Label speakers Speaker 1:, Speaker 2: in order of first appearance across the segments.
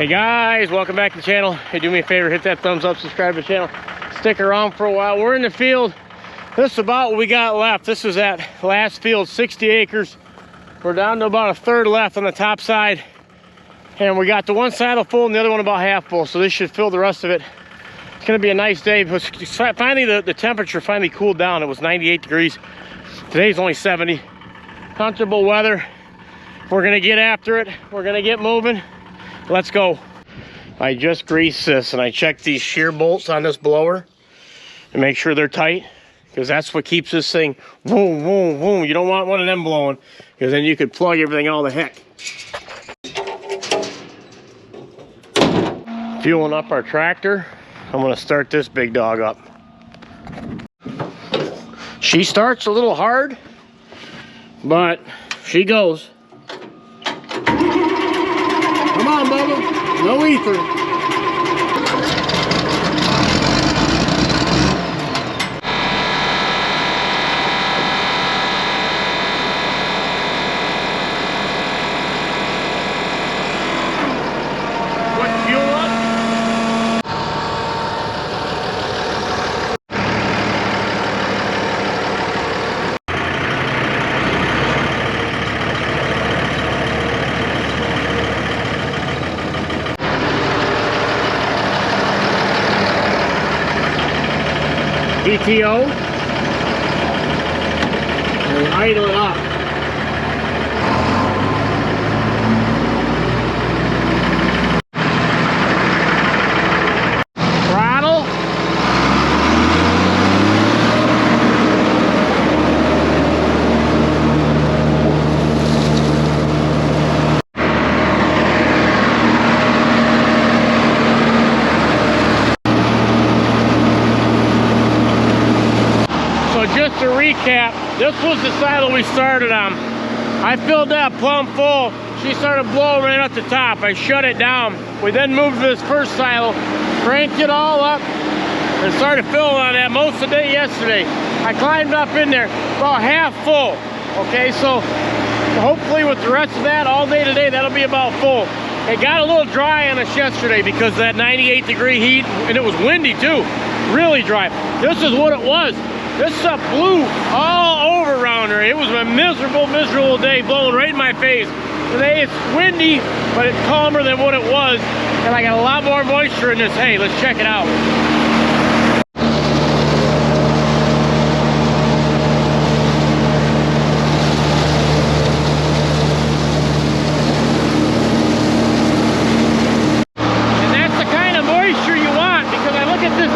Speaker 1: Hey guys, welcome back to the channel. Hey, do me a favor, hit that thumbs up, subscribe to the channel, stick around for a while. We're in the field. This is about what we got left. This is that last field, 60 acres. We're down to about a third left on the top side, and we got the one saddle full and the other one about half full, so this should fill the rest of it. It's gonna be a nice day. Finally, the temperature finally cooled down. It was 98 degrees. Today's only 70. Comfortable weather. We're gonna get after it. We're gonna get moving. Let's go. I just greased this and I checked these shear bolts on this blower to make sure they're tight, because that's what keeps this thing boom, boom, boom. You don't want one of them blowing, because then you could plug everything all the heck. Fueling up our tractor. I'm gonna start this big dog up. She starts a little hard, but she goes. Come on, Bubba. No ether. PTO and idle it up. Throttle. Just to recap, this was the saddle we started on. I filled that plumb full. She started blowing right at the top. I shut it down. We then moved to this first silo, cranked it all up, and started filling on that most of the day yesterday. I climbed up in there about half full. Okay, so hopefully with the rest of that all day today, that'll be about full. It got a little dry on us yesterday because of that 98-degree heat, and it was windy too. Really dry. This is what it was. This stuff blew all over around her. It was a miserable day, blowing right in my face. Today it's windy, but it's calmer than what it was, and I got a lot more moisture in this hay. Let's check it out. And that's the kind of moisture you want, because I look at this.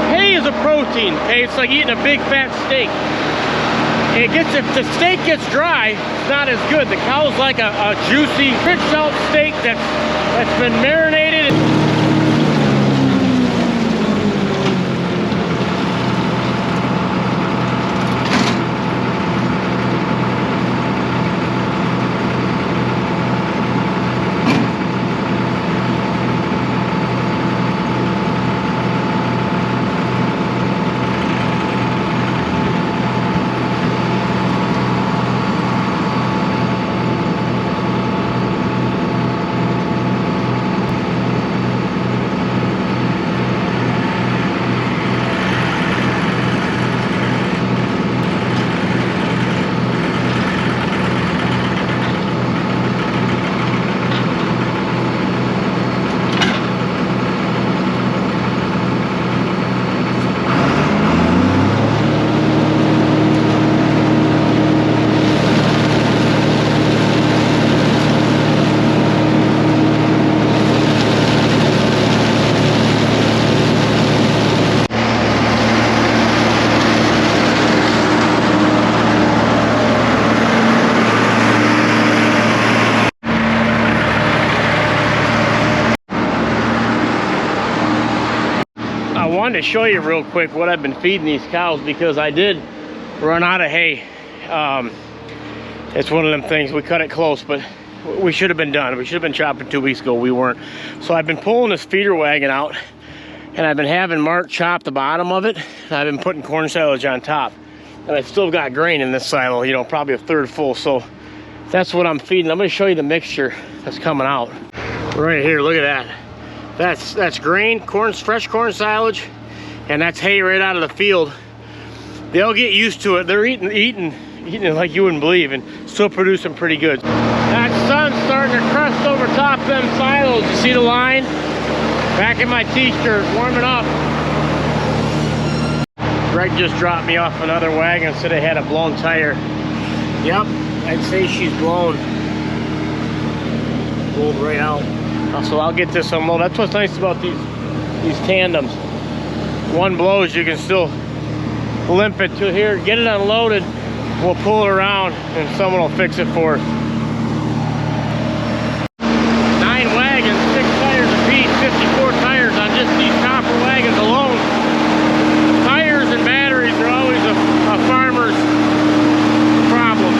Speaker 1: Hay is a protein. Hey, it's like eating a big fat steak. If the steak gets dry, it's not as good. The cow's like a juicy, rich out steak that's been marinated. I wanted to show you real quick what I've been feeding these cows, because I did run out of hay. It's one of them things, we cut it close, but we should have been done. We should have been chopping 2 weeks ago. We weren't. So I've been pulling this feeder wagon out, and I've been having Mark chop the bottom of it, and I've been putting corn silage on top. And I've still got grain in this silo, you know, probably a third full. So that's what I'm feeding. I'm going to show you the mixture that's coming out. Right here, look at that. That's grain, corn, fresh corn silage, and that's hay right out of the field. They'll get used to it. They're eating it like you wouldn't believe, and still producing pretty good. That sun's starting to crust over top of them silos. You see the line? Back in my t-shirt, warming up. Greg just dropped me off another wagon, said it had a blown tire. Yep, I'd say she's blown. Rolled right out. So I'll get this unloaded. That's what's nice about these tandems. One blows, you can still limp it to here, get it unloaded, we'll pull it around and someone will fix it for us. 9 wagons, 6 tires apiece, 54 tires on just these copper wagons alone. Tires and batteries are always a farmer's problem.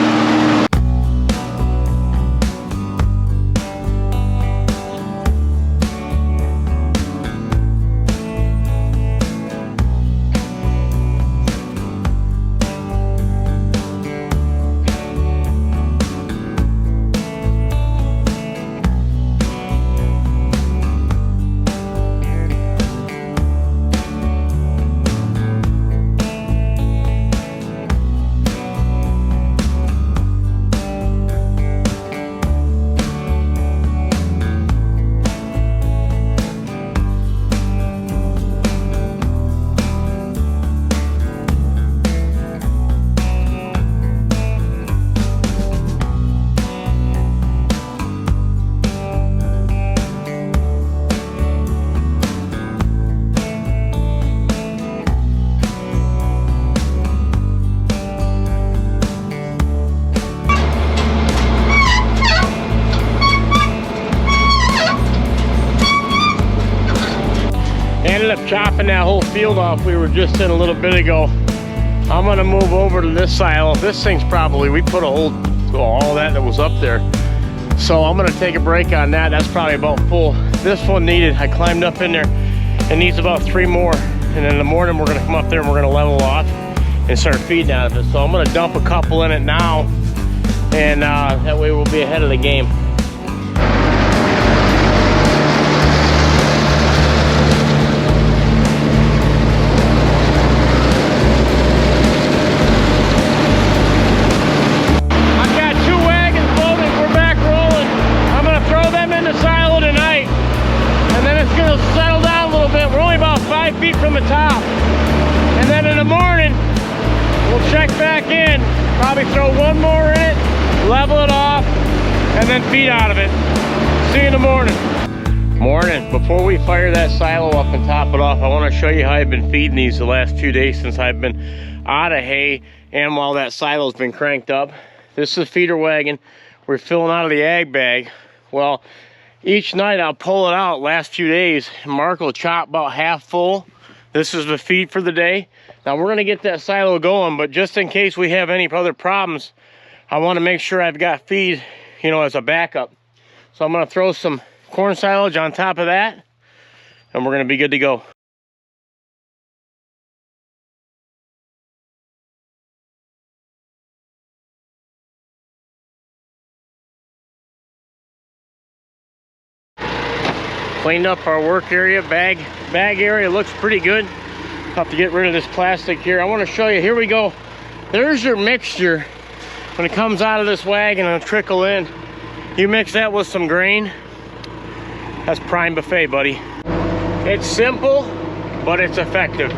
Speaker 1: Ended up chopping that whole field off we were just in a little bit ago. I'm gonna move over to this silo. This thing's probably, we put all that was up there. So I'm gonna take a break on that. That's probably about full. This one needed, I climbed up in there. It needs about 3 more. And then in the morning we're gonna come up there and we're gonna level off and start feeding out of it. So I'm gonna dump a couple in it now. And that way we'll be ahead of the game. Feet from the top, and then in the morning we'll check back in, probably throw 1 more in it, level it off, and then feed out of it. See you in the morning. Morning. Before we fire that silo up and top it off, I want to show you how I've been feeding these the last few days since I've been out of hay and while that silo's been cranked up. This is a feeder wagon. We're filling out of the ag bag. Well, each night I'll pull it out last few days. Mark will chop about half full. This is the feed for the day. Now we're gonna get that silo going, but just in case we have any other problems, I wanna make sure I've got feed, you know, as a backup. So I'm gonna throw some corn silage on top of that, and we're gonna be good to go. Cleaned up our work area, bag area looks pretty good. Have to get rid of this plastic here. I want to show you, here we go. There's your mixture. When it comes out of this wagon and trickle in, you mix that with some grain. That's prime buffet, buddy. It's simple, but it's effective.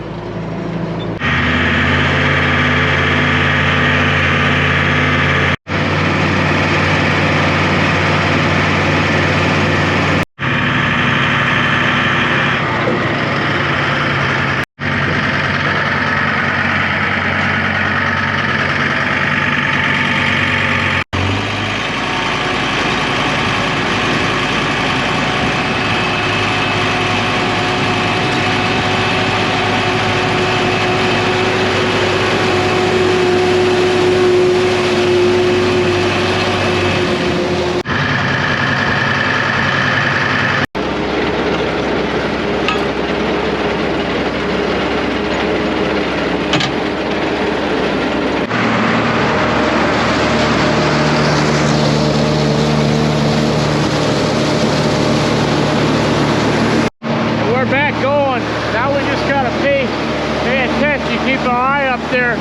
Speaker 1: Now we just gotta pay attention, keep our eye up there.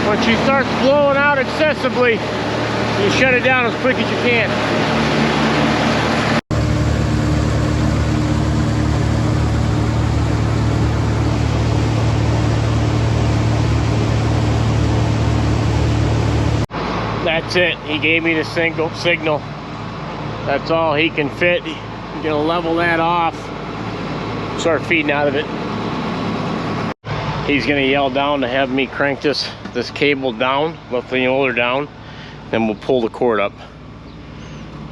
Speaker 1: When she starts blowing out excessively, you shut it down as quick as you can. That's it. He gave me the signal. That's all he can fit. I'm gonna level that off. Start feeding out of it. He's gonna yell down to have me crank this cable down, lift the roller down, then we'll pull the cord up.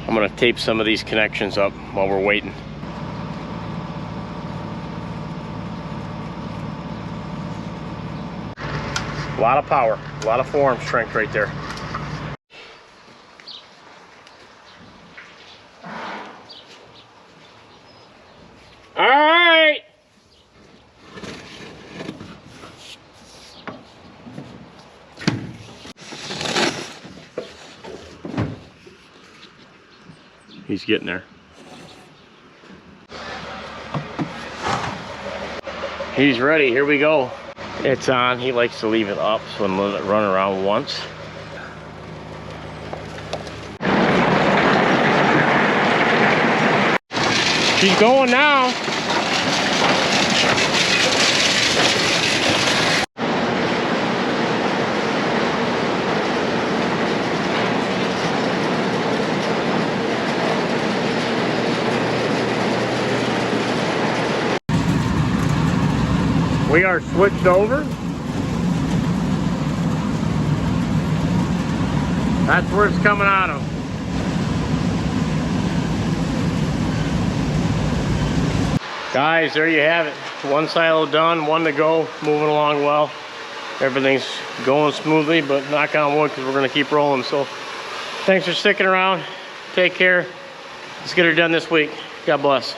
Speaker 1: I'm gonna tape some of these connections up while we're waiting. A lot of power, a lot of forearm strength right there. All right. He's getting there. He's ready. Here we go. It's on. He likes to leave it up so I'm gonna let it run around once. She's going now. We are switched over. That's where it's coming out of. Guys, there you have it. One silo done, one to go, moving along well. Everything's going smoothly, but knock on wood because we're gonna keep rolling. So thanks for sticking around. Take care. Let's get her done this week. God bless.